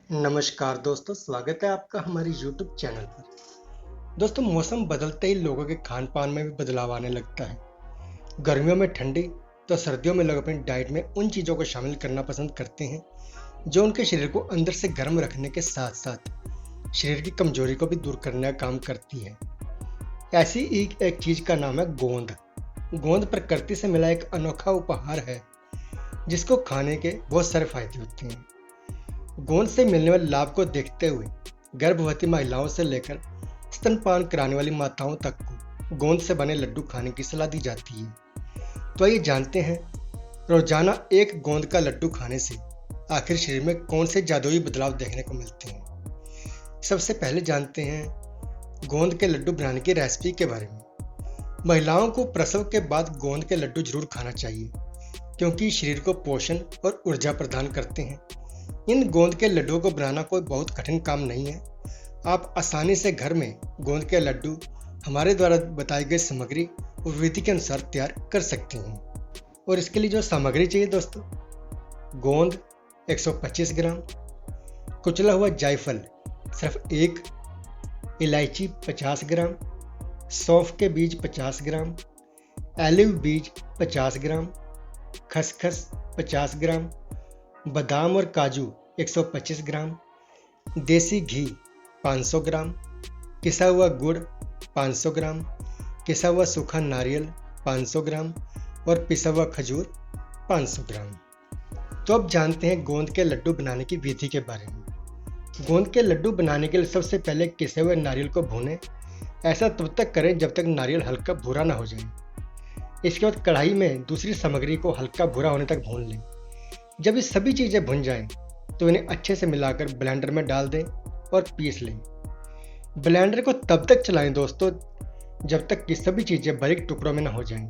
नमस्कार दोस्तों, स्वागत है आपका हमारे YouTube चैनल पर। दोस्तों, मौसम बदलते ही लोगों के खान पान में भी बदलाव आने लगता है। गर्मियों में ठंडी तो सर्दियों में लोग अपनी डाइट में उन चीज़ों को शामिल करना पसंद करते हैं जो उनके शरीर को अंदर से गर्म रखने के साथ साथ शरीर की कमजोरी को भी दूर करने का काम करती है। ऐसी एक चीज़ का नाम है गोंद। गोंद प्रकृति से मिला एक अनोखा उपहार है जिसको खाने के बहुत सारे फायदे होते हैं। गोंद से मिलने वाले लाभ को देखते हुए गर्भवती महिलाओं से लेकर स्तनपान कराने वाली माताओं तक को गोंद से बने लड्डू खाने की सलाह दी जाती है। तो आइए जानते हैं, रोजाना एक गोंद का लड्डू खाने से आखिर शरीर में कौन से जादुई बदलाव देखने को मिलते हैं। सबसे पहले जानते हैं गोंद के लड्डू बनाने की रेसिपी के बारे में। महिलाओं को प्रसव के बाद गोंद के लड्डू जरूर खाना चाहिए क्योंकि शरीर को पोषण और ऊर्जा प्रदान करते हैं। इन गोंद के लड्डुओं को बनाना कोई बहुत कठिन काम नहीं है। आप आसानी से घर में गोंद के लड्डू हमारे द्वारा बताई गई सामग्री और विधि के अनुसार तैयार कर सकते हैं। और इसके लिए जो सामग्री चाहिए दोस्तों, गोंद 125 ग्राम, कुचला हुआ जायफल सिर्फ 1, इलायची 50 ग्राम, सौंफ के बीज 50 ग्राम, ऑलिव बीज 50 ग्राम, खसखस 50 ग्राम, बादाम और काजू 125 ग्राम, देसी घी 500 ग्राम, पिसा हुआ गुड़ 500 ग्राम, पिसा हुआ सूखा नारियल 500 ग्राम और पिसा हुआ खजूर 500 ग्राम। तो अब जानते हैं गोंद के लड्डू बनाने की विधि के बारे में। गोंद के लड्डू बनाने के लिए सबसे पहले पिसे हुए नारियल को भूनें। ऐसा तब तक करें जब तक नारियल हल्का भूरा ना हो जाए। इसके बाद कढ़ाई में दूसरी सामग्री को हल्का भूरा होने तक भून लें। जब ये सभी चीज़ें भुन जाएं, तो इन्हें अच्छे से मिलाकर ब्लेंडर में डाल दें और पीस लें। ब्लेंडर को तब तक चलाएं दोस्तों जब तक कि सभी चीज़ें बारीक टुकड़ों में ना हो जाएं।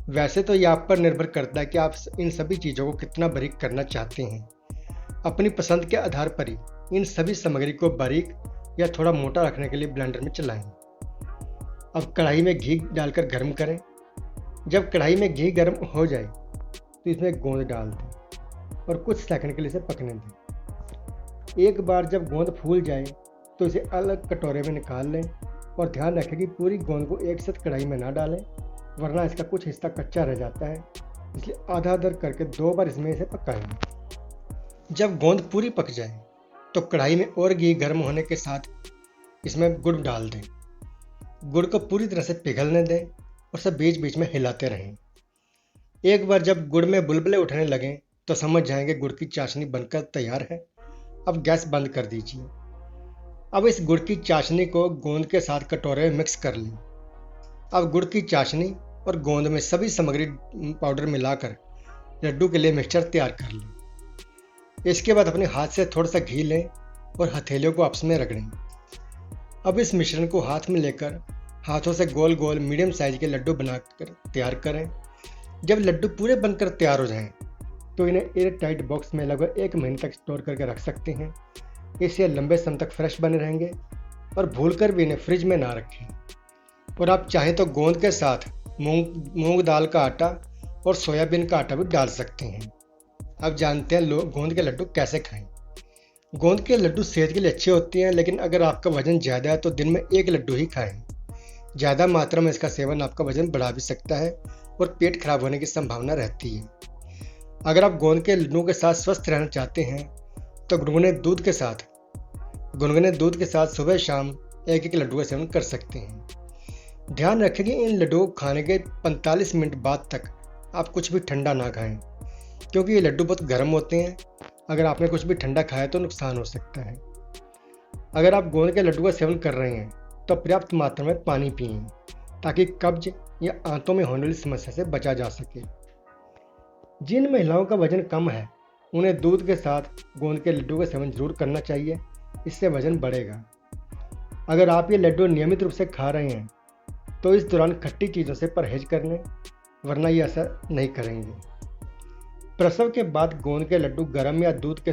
वैसे तो ये आप पर निर्भर करता है कि आप इन सभी चीज़ों को कितना बारीक करना चाहते हैं। अपनी पसंद के आधार पर ही इन सभी सामग्री को बारीक या थोड़ा मोटा रखने के लिए ब्लेंडर में चलाएं। अब कढ़ाई में घी डालकर गर्म करें। जब कढ़ाई में घी गर्म हो जाए तो इसमें गोंद डाल दें और कुछ सेकंड के लिए इसे पकने दें। एक बार जब गोंद फूल जाए तो इसे अलग कटोरे में निकाल लें और ध्यान रखें कि पूरी गोंद को एक साथ कढ़ाई में ना डालें, वरना इसका कुछ हिस्सा कच्चा रह जाता है। इसलिए आधा आधा करके 2 बार इसमें इसे पकाएं। जब गोंद पूरी पक जाए तो कढ़ाई में और घी गर्म होने के साथ इसमें गुड़ डाल दें। गुड़ को पूरी तरह से पिघलने दें और सब बीच बीच में हिलाते रहें। एक बार जब गुड़ में बुलबुले उठने लगें तो समझ जाएंगे गुड़ की चाशनी बनकर तैयार है। अब गैस बंद कर दीजिए। अब इस गुड़ की चाशनी को गोंद के साथ कटोरे में मिक्स कर लें। अब गुड़ की चाशनी और गोंद में सभी सामग्री पाउडर मिलाकर लड्डू के लिए मिक्सचर तैयार कर लें। इसके बाद अपने हाथ से थोड़ा सा घी लें और हथेलियों को आपस में रगड़ें। अब इस मिश्रण को हाथ में लेकर हाथों से गोल गोल मीडियम साइज के लड्डू बनाकर तैयार करें। जब लड्डू पूरे बनकर तैयार हो जाएं, तो इन्हें एयर टाइट बॉक्स में लगभग 1 महीने तक स्टोर करके रख सकते हैं। इससे लंबे समय तक फ्रेश बने रहेंगे और भूलकर भी इन्हें फ्रिज में ना रखें। और आप चाहें तो गोंद के साथ मूंग दाल का आटा और सोयाबीन का आटा भी डाल सकते हैं। अब जानते हैं गोंद के लड्डू कैसे खाएं। गोंद के लड्डू सेहत के लिए अच्छे होते हैं, लेकिन अगर आपका वजन ज़्यादा है तो दिन में 1 लड्डू ही खाएं। ज़्यादा मात्रा में इसका सेवन आपका वजन बढ़ा भी सकता है और पेट खराब होने की संभावना रहती है। अगर आप गोंद के लड्डुओं के साथ स्वस्थ रहना चाहते हैं तो गुनगुने दूध के साथ सुबह शाम 1-1 लड्डू का सेवन कर सकते हैं। ध्यान रखें कि इन लड्डुओं को खाने के 45 मिनट बाद तक आप कुछ भी ठंडा ना खाएं, क्योंकि ये लड्डू बहुत गर्म होते हैं। अगर आपने कुछ भी ठंडा खाया तो नुकसान हो सकता है। अगर आप गोंद के लड्डू का सेवन कर रहे हैं तो पर्याप्त मात्रा में पानी पिएं ताकि कब्ज या आंतों में होने वाली समस्या से बचा जा सके। जिन महिलाओं का वजन कम है उन्हें दूध के साथ गोंद के लड्डू का सेवन जरूर करना चाहिए, इससे वजन बढ़ेगा। अगर आप ये लड्डू नियमित रूप से खा रहे हैं तो इस दौरान खट्टी चीज़ों से परहेज कर लें, वरना ये असर नहीं करेंगे। प्रसव के बाद गोंद के लड्डू गर्म दूध के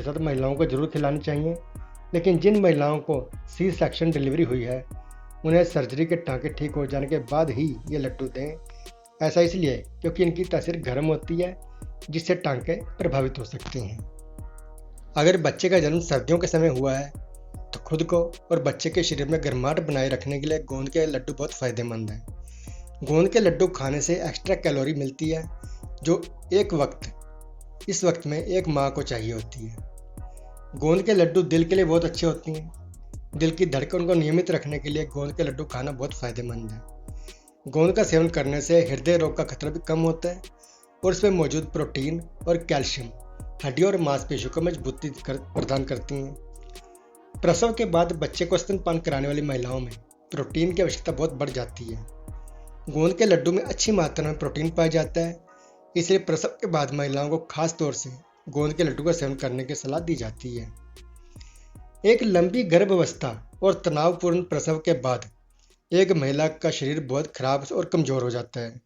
साथ महिलाओं को जरूर खिलाने चाहिए। लेकिन जिन महिलाओं को सी सेक्शन डिलीवरी हुई है उन्हें सर्जरी के टांके ठीक हो जाने के बाद ही ये लड्डू दें। ऐसा इसलिए क्योंकि इनकी तासीर गर्म होती है, जिससे टांके प्रभावित हो सकते हैं। अगर बच्चे का जन्म सर्दियों के समय हुआ है तो खुद को और बच्चे के शरीर में गर्माहट बनाए रखने के लिए गोंद के लड्डू बहुत फायदेमंद हैं। गोंद के लड्डू खाने से एक्स्ट्रा कैलोरी मिलती है जो इस वक्त में एक माँ को चाहिए होती है। गोंद के लड्डू दिल के लिए बहुत अच्छे होती हैं। दिल की धड़कन को नियमित रखने के लिए गोंद के लड्डू खाना बहुत फायदेमंद है। गोंद का सेवन करने से हृदय रोग का खतरा भी कम होता है और इसमें मौजूद प्रोटीन और कैल्शियम हड्डियों और मांसपेशियों को मजबूती प्रदान करती हैं। प्रसव के बाद बच्चे को स्तनपान कराने वाली महिलाओं में प्रोटीन की आवश्यकता बहुत बढ़ जाती है। गोंद के लड्डू में अच्छी मात्रा में प्रोटीन पाया जाता है, इसलिए प्रसव के बाद महिलाओं को खास तौर से गोंद के लड्डू का सेवन करने की सलाह दी जाती है। एक लंबी गर्भावस्था और तनावपूर्ण प्रसव के बाद एक महिला का शरीर बहुत खराब और कमजोर हो जाता है।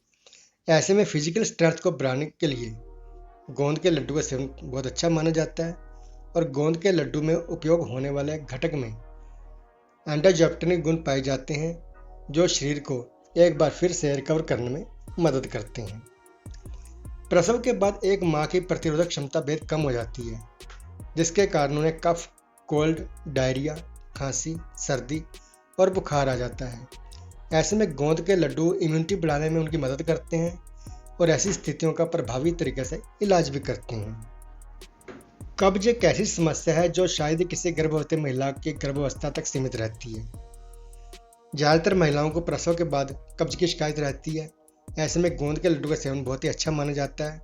ऐसे में फिजिकल स्ट्रेंथ को बढ़ाने के लिए गोंद के लड्डू का सेवन बहुत अच्छा माना जाता है और गोंद के लड्डू में उपयोग होने वाले घटक में एंटाऑक्सीडेंट गुण पाए जाते हैं जो शरीर को एक बार फिर से रिकवर करने में मदद करते हैं। प्रसव के बाद एक माँ की प्रतिरोधक क्षमता बेहद कम हो जाती है, जिसके कारण उन्हें कफ, कोल्ड, डायरिया, खांसी, सर्दी और बुखार आ जाता है। ऐसे में गोंद के लड्डू इम्यूनिटी बढ़ाने में उनकी मदद करते हैं और ऐसी स्थितियों का प्रभावी तरीके से इलाज भी करते हैं। कब्ज एक ऐसी समस्या है जो शायद किसी गर्भवती महिला की गर्भावस्था तक सीमित रहती है। ज़्यादातर महिलाओं को प्रसव के बाद कब्ज की शिकायत रहती है। ऐसे में गोंद के लड्डू का सेवन बहुत ही अच्छा माना जाता है।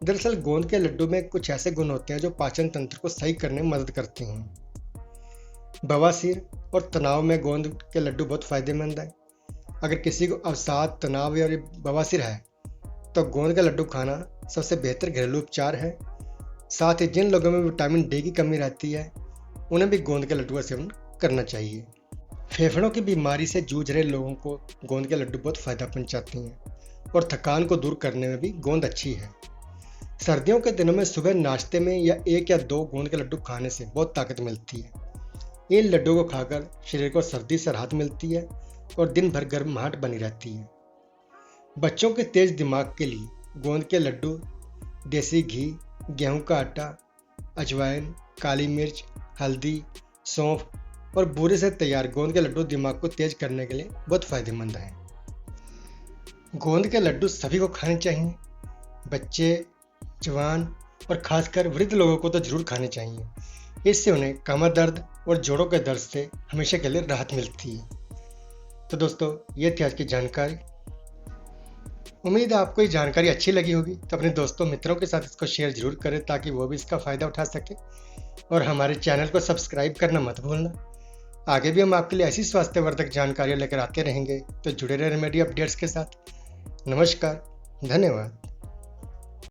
दरअसल गोंद के लड्डू में कुछ ऐसे गुण होते हैं जो पाचन तंत्र को सही करने में मदद करते हैं। बवासीर और तनाव में गोंद के लड्डू बहुत फायदेमंद है। अगर किसी को अवसाद, तनाव या बवासीर है तो गोंद का लड्डू खाना सबसे बेहतर घरेलू उपचार है। साथ ही जिन लोगों में विटामिन डी की कमी रहती है उन्हें भी गोंद के लड्डू का सेवन करना चाहिए। फेफड़ों की बीमारी से जूझ रहे लोगों को गोंद के लड्डू बहुत फायदा पहुंचाती हैं और थकान को दूर करने में भी गोंद अच्छी है। सर्दियों के दिनों में सुबह नाश्ते में या 1 या 2 गोंद के लड्डू खाने से बहुत ताकत मिलती है। इन लड्डू को खाकर शरीर को सर्दी से राहत मिलती है और दिन भर गर्माहट बनी रहती है। बच्चों के तेज दिमाग के लिए गोंद के लड्डू देसी घी, गेहूं का आटा, अजवाइन, काली मिर्च, हल्दी, सौंफ और बूरे से तैयार गोंद के लड्डू दिमाग को तेज करने के लिए बहुत फायदेमंद हैं। गोंद के लड्डू सभी को खाने चाहिए। बच्चे, जवान और खासकर वृद्ध लोगों को तो जरूर खाने चाहिए। इससे उन्हें कमर दर्द और जोड़ों के दर्द से हमेशा के लिए राहत मिलती है। तो दोस्तों, ये थी आज की जानकारी। उम्मीद है आपको ये जानकारी अच्छी लगी होगी, तो अपने दोस्तों मित्रों के साथ इसको शेयर जरूर करें ताकि वो भी इसका फ़ायदा उठा सके। और हमारे चैनल को सब्सक्राइब करना मत भूलना। आगे भी हम आपके लिए ऐसी स्वास्थ्यवर्धक जानकारियाँ लेकर आते रहेंगे, तो जुड़े रहे रेमेडी अपडेट्स के साथ। नमस्कार, धन्यवाद।